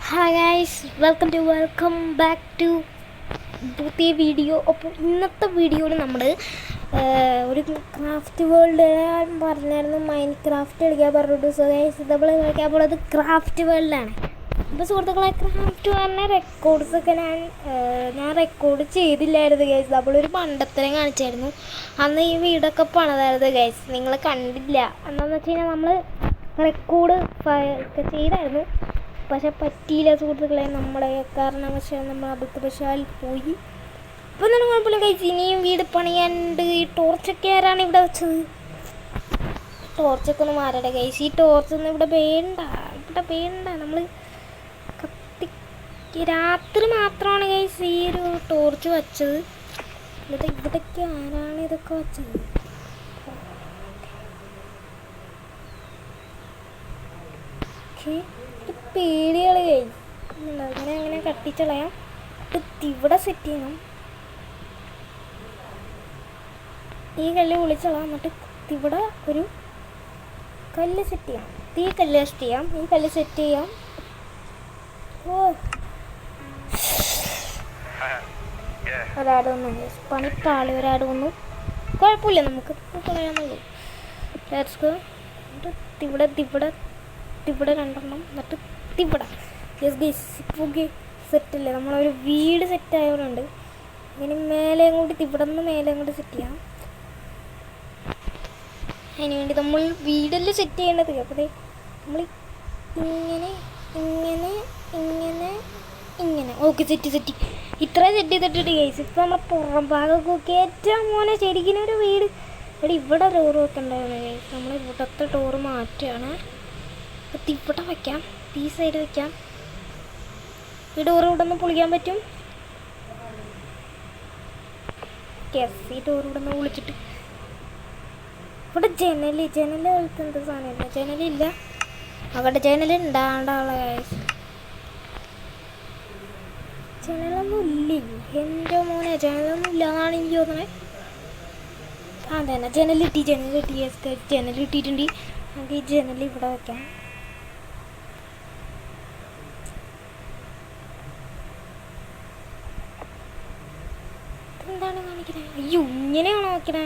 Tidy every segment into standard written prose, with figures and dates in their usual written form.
Hi guys, welcome back to പുതിയ video. അപ്പോൾ ഇന്നത്തെ വീഡിയോയിൽ നമ്മൾ ഒരു ക്രാഫ്റ്റ് വേൾഡ് പറഞ്ഞായിരുന്നു. മൈൻഡ് ക്രാഫ്റ്റ് കളിക്കാൻ പറഞ്ഞിട്ട്. സോ ഗൈസ്, നമ്മൾ കളിക്കാൻ പോകുന്നത് ക്രാഫ്റ്റ് വേൾഡിലാണ്. അപ്പോൾ സുഹൃത്തുക്കളെ, ക്രാഫ്റ്റ് പറഞ്ഞ റെക്കോർഡ്സൊക്കെ ഞാൻ റെക്കോർഡ് ചെയ്തില്ലായിരുന്നു ഗൈസ്. നമ്മളൊരു മണ്ടത്തരം കാണിച്ചായിരുന്നു. അന്ന് ഈ വീടൊക്കെ പണിതായിരുന്നു ഗൈസ്, നിങ്ങൾ കണ്ടില്ല. എന്താണെന്ന് വെച്ച് കഴിഞ്ഞാൽ നമ്മൾ റെക്കോർഡ് ഒക്കെ ചെയ്തായിരുന്നു, പക്ഷെ പറ്റിയില്ല സുഹൃത്തുക്കളെ. നമ്മുടെ കാരണവശാൽ നമ്മൾ അബദ്ധവശാൽ പോയി. അപ്പോൾ ഒന്നും കുഴപ്പമില്ല ഗൈസ്, ഇനിയും വീട് പണിയാണ്ട്. ഈ ടോർച്ചൊക്കെ ആരാണ് ഇവിടെ വെച്ചത്? ടോർച്ചൊക്കെ ഒന്ന് മാറട്ടെ ഗൈസ്. ഈ ടോർച്ചൊന്നും ഇവിടെ വേണ്ട. നമ്മൾ രാത്രി മാത്രമാണ് ഗൈസ് ഈ ഒരു ടോർച്ച് വെച്ചത്. ഇവിടേക്ക് ആരാണ് ഇതൊക്കെ വെച്ചത്? പേടികൾ കഴിയും. അങ്ങനെ കത്തിച്ചളയാം. ഇവിടെ സെറ്റ് ചെയ്യണം. ഈ കല്ല് വിളിച്ചളാം. എന്നിട്ട് ഇവിടെ ഒരു കല്ല് സെറ്റ് ചെയ്യാം. ഈ കല്ല് സെറ്റ് ചെയ്യാം. ഓ, ഒരാട് വന്നു പണിപ്പാളി. ഒരാട് വന്നു, കുഴപ്പമില്ല, നമുക്ക് കളയാന്നുള്ളൂ. ഇവിടെ രണ്ടെണ്ണം. എന്നിട്ട് ഇവിടെ യെസ് ഗൈസ്, ഇപ്പോൾ സെറ്റല്ലേ? നമ്മളൊരു വീട് സെറ്റ് ആയവരുണ്ട്. ഇനി മേലെ കൂടി ഇവിടെ നിന്ന് മേലെ കൂടി സെറ്റ് ചെയ്യാം. അതിന് വേണ്ടി നമ്മൾ വീടല്ലേ സെറ്റ് ചെയ്യേണ്ടത്. അപ്പോൾ നമ്മൾ ഇങ്ങനെ ഓക്കെ, സെറ്റ് ഇത്ര സെറ്റ് ചെയ്തിട്ടിട്ട് ഗൈസ്. ഇപ്പോൾ നമ്മൾ പുറം ഭാഗമൊക്കെ ഏറ്റവും മോനെ ശരിക്കും ഒരു വീട്. ഇവിടെ ഡോറ് വെക്കണ്ടായിരുന്നു ഗൈസ്. നമ്മൾ ഇവിടുത്തെ ഡോറ് മാറ്റുകയാണ്. ഇവിടെ വയ്ക്കാം, ഈ സൈഡ് വയ്ക്കാം. ഈ ഡോറ് ഇവിടെ നിന്ന് പൊളിക്കാൻ പറ്റും. ഈ ഡോറ് ഇവിടെ നിന്ന് പൊളിച്ചിട്ട് ഇവിടെ ജനല് പോലത്തെ എന്ത് സാധനമില്ല. ജനലില്ല, അവിടെ ജനൽ ഉണ്ടാകാനുള്ള കാര്യം. ജനലൊന്നും ഇല്ലേ എൻ്റെ മോനെ? ജനലൊന്നും ഇല്ലാന്നാണ് എനിക്ക് തോന്നണേ. അതന്നെ, ജനലിട്ടിട്ടുണ്ട്. നമുക്ക് ഈ ജനൽ ഇവിടെ വയ്ക്കാം. എന്താണ് കാണിക്കണേ? അയ്യോ, ഇങ്ങനെയാണോ നോക്കണേ?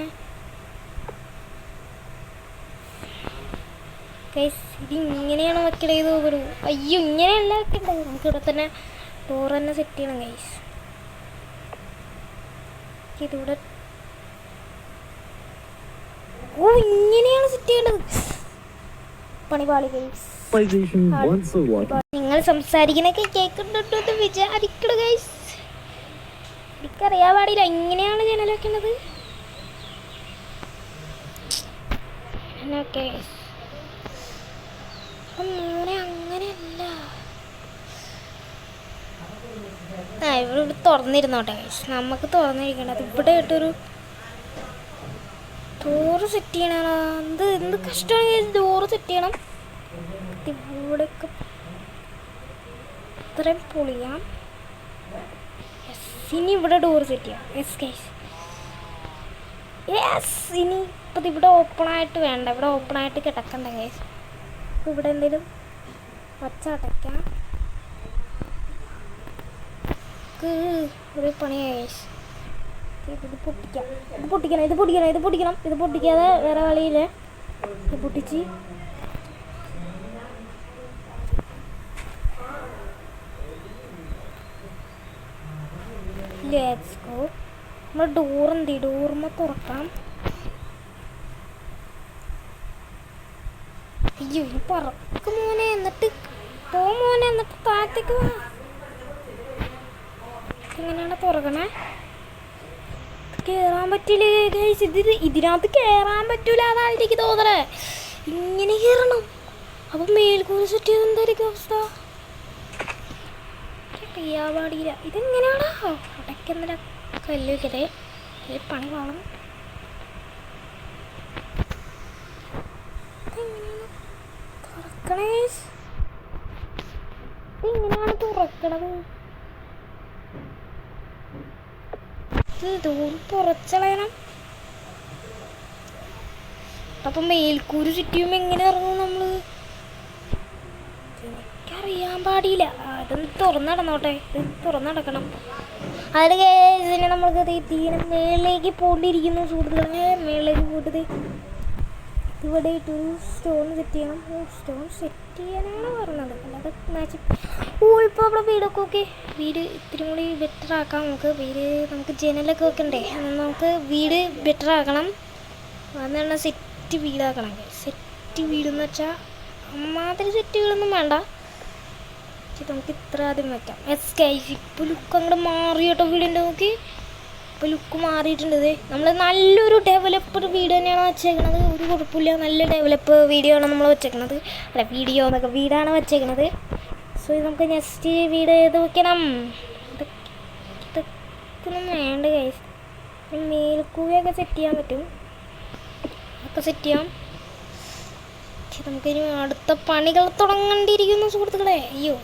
ഗൈസ്, ഇത് ഇങ്ങനെയാണോ വെക്കണേ? ഇത് ഒരു അയ്യോ, ഇങ്ങനെയല്ല വെക്കണ്ടത്. നമുക്ക് ഇവിടെ തന്നെ ഡോർ തന്നെ സെറ്റ് ചെയ്യണം ഗൈസ്. ഇതിവിടെ ഓ, ഇങ്ങനെയാണ് സെറ്റ് ചെയ്യേണ്ടത്. പണിപാളി ഗൈസ്. നിങ്ങൾ സംസാരിക്കണൊക്കെ കേൾക്കുന്നുണ്ടോ എന്ന് വിചാരിക്കണ ഗൈസ്. എനിക്കറിയാൻ പാടില്ല എങ്ങനെയാണ് ജനൽ വെക്കുന്നത്. മോനെ, അങ്ങനെയല്ല. ഇവിടെ തുറന്നിരുന്നോട്ടെ ഗൈസ്, നമുക്ക് തുറന്നിരിക്കണത്. ഇവിടെ ആയിട്ടൊരു ഡോറ് സെറ്റ് ചെയ്യണോ? എന്ത് കഷ്ടമാണ് ഡോറ് സെറ്റ് ചെയ്യണം. ഇവിടെയൊക്കെ ഇത്രയും പൊളിയാം. ഇനി ഇവിടെ ഡോർ സെറ്റ് ചെയ്യാം. ഇനി ഇപ്പം ഇവിടെ ഓപ്പണായിട്ട് വേണ്ട, ഇവിടെ ഓപ്പണായിട്ട് കിടക്കണ്ട ഗൈസ്. അപ്പോൾ ഇവിടെ എന്തെങ്കിലും വച്ചടയ്ക്കാം. ഒരു പണിയാ ഗൈസ്. ഇത് പൊട്ടിക്കാതെ വേറെ കളിയില്ലേ. ഇത് പൊട്ടിച്ച് ലെറ്റ്സ് ഗോ. നമ്മൾ ഡോറുമ്മ തുറക്കാം. അയ്യോ, ഇനി പറക്ക് മോനെ. എന്നിട്ട് താഴത്തേക്ക് വാ. എങ്ങനെയാണ് തുറക്കണേ? കയറാൻ പറ്റില്ല ഗൈസ്. ഇതിനകത്ത് കയറാൻ പറ്റൂല, അതാണ് എനിക്ക് തോന്നണേ. ഇങ്ങനെ കയറണം. അപ്പം മേൽക്കൂര സെറ്റ് ചെയ്ത് എന്തായിരിക്കും അവസ്ഥ? ചെയ്യാൻ പാടില്ല. ഇതെങ്ങനെയാണോ അടയ്ക്കുന്നതിന് കല്ല് വയ്ക്കട്ടെ. പണി കാണും. ഇതെങ്ങനെയാണ് തുറക്കണത്? തുറച്ചളയണം. അപ്പം മേൽക്കൂര് ചുറ്റിയും എങ്ങനെ ഇറങ്ങും നമ്മൾ? എനിക്കറിയാൻ പാടില്ല. ഇതൊന്ന് തുറന്നടന്നോട്ടെ, ഇത് തുറന്നടക്കണം. അതിൽ കേസിനെ നമ്മൾക്ക് തീരെ മേളിലേക്ക് പോണ്ടിരിക്കുന്നു സുഹൃത്തുക്കളെ. മേളിലേക്ക് പോയിട്ട് ഇവിടെ ഇട്ടൊരു സ്റ്റോൺ സെറ്റ് ചെയ്യണം. സ്റ്റോൺ സെറ്റ് ചെയ്യാനാണ് പറഞ്ഞത്, അല്ലാതെ ഇപ്പോൾ അവിടെ വീടൊക്കെ ഓക്കെ. വീട് ഇത്തിരി കൂടി ബെറ്റർ ആക്കാം നമുക്ക്. നമുക്ക് ജനലൊക്കെ വെക്കണ്ടേ, നമുക്ക് വീട് ബെറ്റർ ആക്കണം. അതെന്ന് സെറ്റ് വീടാക്കണം. സെറ്റ് വീടെന്ന് വെച്ചാൽ അമ്മാതിരി സെറ്റ് വീടൊന്നും വേണ്ട, നമുക്ക് ഇത്ര ആദ്യം വെക്കാം. ഇപ്പോൾ ലുക്ക് അങ്ങോട്ട് മാറി കേട്ടോ വീടിൻ്റെ. നോക്കി ഇപ്പോൾ ലുക്ക് മാറിയിട്ടുണ്ട്. നമ്മൾ നല്ലൊരു ഡെവലപ്ഡ് വീട് തന്നെയാണ് വെച്ചേക്കണത്, ഒരു കുഴപ്പമില്ല. നല്ല ഡെവലപ്പ് വീഡിയോ ആണ് നമ്മൾ വെച്ചേക്കണത്, അല്ല വീഡിയോ എന്നൊക്കെ വീടാണ് വെച്ചേക്കണത്. സോ നമുക്ക് നെക്സ്റ്റ് വീട് ഏത് വെക്കണം? ഇതൊക്കെ ഒന്നും വേണ്ട ഗൈസ്. മേൽക്കൂരയൊക്കെ സെറ്റ് ചെയ്യാൻ പറ്റും, ഒക്കെ സെറ്റ് ചെയ്യാം. നമുക്കിനി അടുത്ത പണികൾ തുടങ്ങേണ്ടിയിരിക്കുന്നു സുഹൃത്തുക്കളെ. അയ്യോ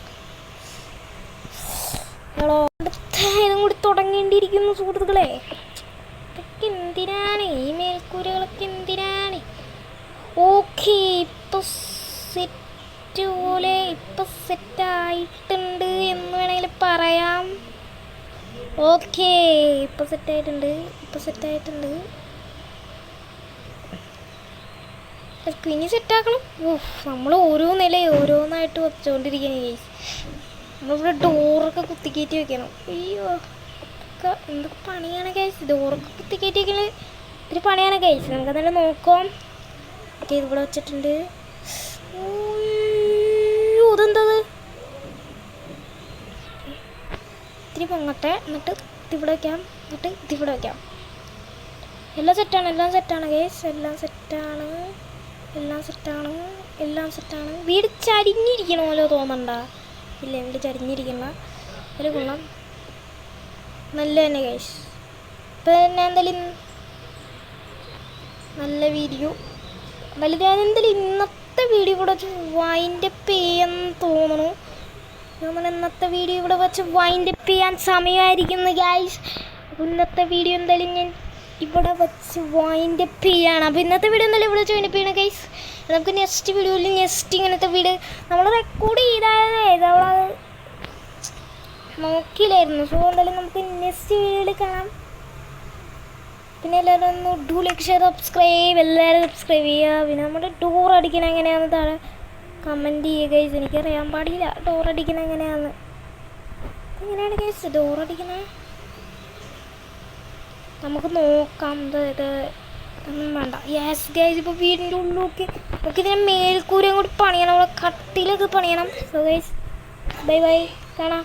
അടുത്ത ഇതും കൂടി തുടങ്ങേണ്ടിയിരിക്കുന്നു സുഹൃത്തുക്കളെ. ഇതൊക്കെ എന്തിനാണ് ഈ മേൽക്കൂരകളൊക്കെ എന്തിനാണ്? ഓക്കെ, ഇപ്പം സെറ്റ് പോലെ ഇപ്പം സെറ്റായിട്ടുണ്ട് എന്ന് വേണമെങ്കിൽ പറയാം. ഓക്കെ, ഇപ്പം സെറ്റായിട്ടുണ്ട്. ഇനി സെറ്റാക്കണം. നമ്മൾ ഓരോ നിലയും ഓരോന്നായിട്ട് വെച്ചുകൊണ്ടിരിക്കുകയാണ് ഗൈസ്. നമ്മളിവിടെ ഡോറൊക്കെ കുത്തിക്കയറ്റി വെക്കണം. അയ്യോ എന്തൊക്കെ പണിയാണ് ഗൈസ്, ഡോറൊക്കെ കുത്തിക്കയറ്റി വെക്കണത് ഒരു പണിയാണ് ഗൈസ്. നമുക്കതെല്ലാം നോക്കാം. ഓക്കെ, ഇതിവിടെ വെച്ചിട്ടുണ്ട്. അതെന്തത് ഇത്തിരി പൊങ്ങട്ടെ, എന്നിട്ട് ഇതിവിടെ വയ്ക്കാം, എന്നിട്ട് ഇതിവിടെ വയ്ക്കാം. എല്ലാം സെറ്റാണ് ഗൈസ്, എല്ലാം സെറ്റാണ്. വീട് ചരിഞ്ഞിരിക്കണമല്ലോ തോന്നണ്ട? ഇല്ല, വീട് ചരിഞ്ഞിരിക്കണ്ട. ഒരു കൊള്ളാം, നല്ല തന്നെ ഗൈസ്. ഇപ്പം ഞാൻ എന്തായാലും നല്ല വീഡിയോ ഞാൻ എന്തായാലും ഇന്നത്തെ വീഡിയോ ഇവിടെ വെച്ച് വൈൻഡപ്പ് ചെയ്യാന്ന് തോന്നണു. ഇന്നത്തെ വീഡിയോ ഇവിടെ വെച്ച് വൈൻഡപ്പ് ചെയ്യാൻ സമയമായിരിക്കുന്നു ഗൈസ്. അപ്പോൾ ഇന്നത്തെ വീഡിയോ എന്തായാലും ഞാൻ ഇവിടെ വെച്ച് വൈൻഡപ്പ് ചെയ്യാണ്. അപ്പോൾ ഇന്നത്തെ വീഡിയോ എന്തായാലും ഇവിടെ വെച്ച് വൈൻഡപ്പ് ചെയ്യണം ഗൈസ്. നമുക്ക് നെക്സ്റ്റ് വീഡിയോയിൽ ഇങ്ങനത്തെ വീഡിയോ നമ്മൾ റെക്കോർഡ് ചെയ്താൽ അവളത് നോക്കിയില്ലായിരുന്നു. സോ എന്തായാലും നമുക്ക് നെക്സ്റ്റ് വീഡിയോയിൽ കാണാം. പിന്നെ എല്ലാവരും ഒന്ന് ഡു ലൈക്ക് ഷെയർ സബ്സ്ക്രൈബ്, എല്ലാവരും സബ്സ്ക്രൈബ് ചെയ്യുക. പിന്നെ നമ്മുടെ ഡോർ അടിക്കണം എങ്ങനെയാണെന്ന് താഴെ കമൻറ്റ് ചെയ്യുക ഗൈസ്. എനിക്കറിയാൻ പാടില്ല ഡോർ അടിക്കണം എങ്ങനെയാണെന്ന്. എങ്ങനെയാണ് ഗൈസ് ഡോർ അടിക്കണേ? നമുക്ക് നോക്കാം. ഇത് ഒന്നും വേണ്ട. യെസ് ഗൈസ്, ഇപ്പോൾ വീടിൻ്റെ ഉള്ളിലൊക്കെ നമുക്കിതിനെ മേൽക്കൂരയും കൂടി പണിയണം, അവിടെ കട്ടിലൊക്കെ പണിയണം. സോ ഗൈസ് ബൈ കാണാം.